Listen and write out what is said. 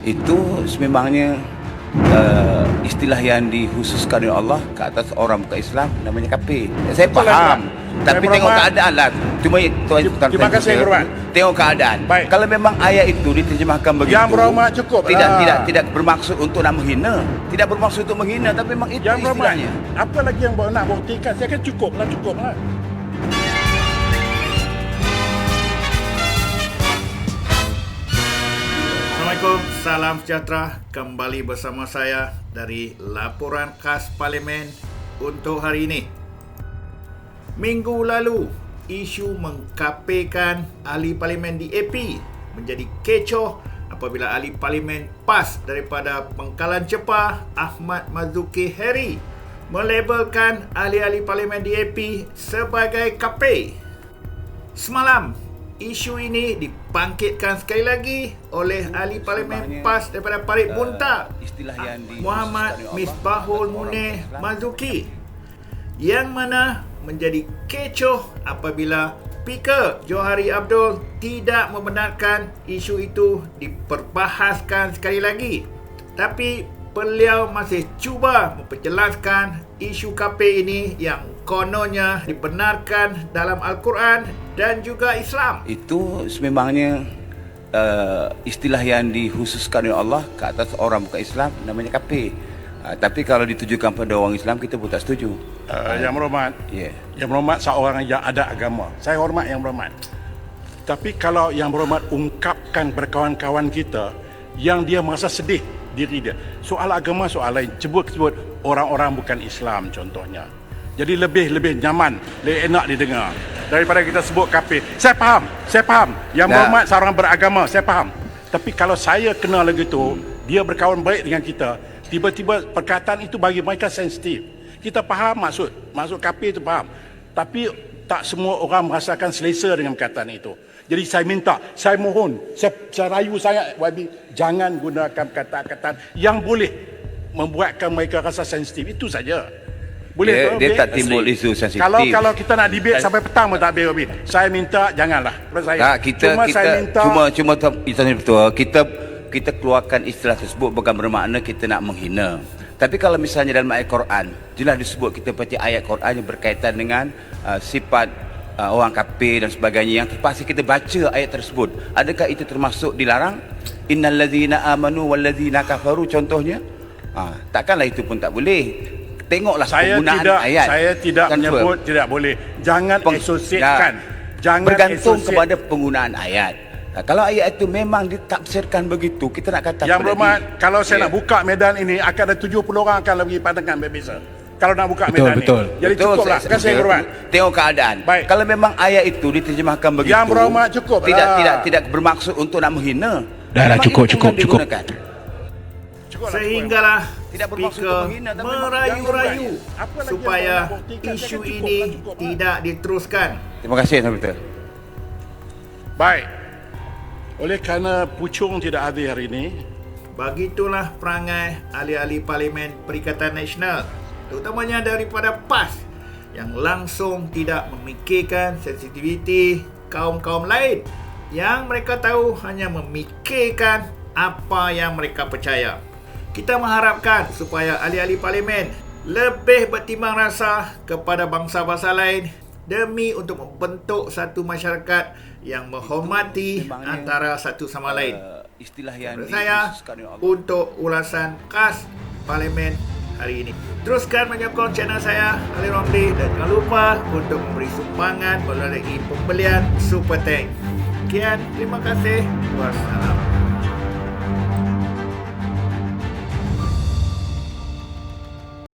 Itu sememangnya istilah yang dikhususkan oleh Allah ke atas orang bukan Islam, namanya kafir. Saya faham, tapi tengok keadaan lah. Cuma Terima kasih, Hormat. tengok keadaan. Baik. Kalau memang ayat itu diterjemahkan begitu, Yang Berhormat cukup. tidak bermaksud untuk nak menghina, tidak bermaksud untuk menghina, tapi memang itu Yang Berhormat, istilahnya. apa lagi yang nak buktikan? Saya kan cukup lah. Assalamualaikum, salam sejahtera. Kembali bersama saya dari Laporan Khas Parlimen untuk hari ini. Minggu lalu, isu mengkapirkan ahli parlimen di AP menjadi kecoh apabila ahli parlimen PAS daripada Pengkalan Chepah, Ahmad Marzuki Harry, melabelkan ahli-ahli parlimen di AP sebagai kafir. Semalam, isu ini dibangkitkan sekali lagi oleh ahli parlimen PAS daripada Parit Bunta, istilah yang Muhammad Misbahul Munir Marzuki, yang mana menjadi kecoh apabila Speaker Johari Abdul tidak membenarkan isu itu diperbahaskan sekali lagi. Tapi beliau masih cuba memperjelaskan isu kafir ini yang kononnya dibenarkan dalam Al-Quran dan juga Islam. Itu sememangnya istilah yang dikhususkan oleh Allah ke atas orang bukan Islam, namanya kafir. Tapi kalau ditujukan pada orang Islam, kita pun tak setuju. Yang Berhormat, Yang Berhormat seorang yang ada agama. Saya hormat Yang Berhormat. Tapi kalau Yang Berhormat ungkapkan berkawan-kawan kita yang dia merasa sedih diri dia, soal agama soal lain, sebut orang-orang bukan Islam contohnya. Jadi lebih nyaman, lebih enak didengar daripada kita sebut kafir. Saya faham. Yang Berhormat seorang beragama, saya faham. Tapi kalau saya kenal lagi tu, dia berkawan baik dengan kita, tiba-tiba perkataan itu bagi mereka sensitif. Kita faham maksud kafir itu faham. Tapi tak semua orang merasakan selesa dengan perkataan itu. Jadi saya mohon, saya rayu sangat YB, jangan gunakan kata-kata yang boleh membuatkan mereka rasa sensitif. Itu saja. Boleh dia tak timbul isu sensitif. Kalau kita nak debate sampai petang pun tak habis. Saya minta janganlah. Cuma betul. Kita keluarkan istilah tersebut bukan bermakna kita nak menghina. Tapi kalau misalnya dalam ayat Quran, jelas disebut kita baca ayat Quran yang berkaitan dengan sifat orang kafir dan sebagainya, yang terpaksa kita baca ayat tersebut. Adakah itu termasuk dilarang? Innallazina amanu wallazina kafaru contohnya. Takkanlah itu pun tak boleh. Tengoklah penggunaan ayat. Saya tidak menyebut tidak boleh. Jangan asosiatkan. Jangan bergantung kepada penggunaan ayat. Kalau ayat itu memang ditafsirkan begitu, kita nak kata Yang Berhormat, kalau saya nak buka medan ini, akan ada 70 orang akan bagi pandangan berbeza. Kalau nak buka medan ini. Jadi cukuplah. Terima kasih, Yang Berhormat. Tengok keadaan. Baik. Kalau memang ayat itu diterjemahkan begitu, Yang Berhormat cukup. Tidak bermaksud untuk nak menghina. Dah cukup. Sehinggalah Tidak bermaksud Speaker untuk menghina, tapi merayu-rayu Apa lagi supaya yang nak buktikan? isu Saya kan ini cukup. tidak diteruskan. Terima kasih, Tuan Peter. Baik. Oleh kerana Puchong tidak hadir hari ini, Begitulah perangai ahli-ahli Parlimen Perikatan Nasional, terutamanya daripada PAS, yang langsung tidak memikirkan sensitiviti kaum-kaum lain, yang mereka tahu hanya memikirkan apa yang mereka percaya. Kita mengharapkan supaya ahli-ahli Parlimen lebih bertimbang rasa kepada bangsa-bangsa lain demi untuk membentuk satu masyarakat yang menghormati antara satu sama lain. Istilah yang Saya dikhususkan oleh Allah. untuk ulasan khas Parlimen hari ini. Teruskan menyokong channel saya, Ali Romli, dan jangan lupa untuk memberi sumbangan melalui pembelian Super Tank. Sekian, terima kasih. Wassalam.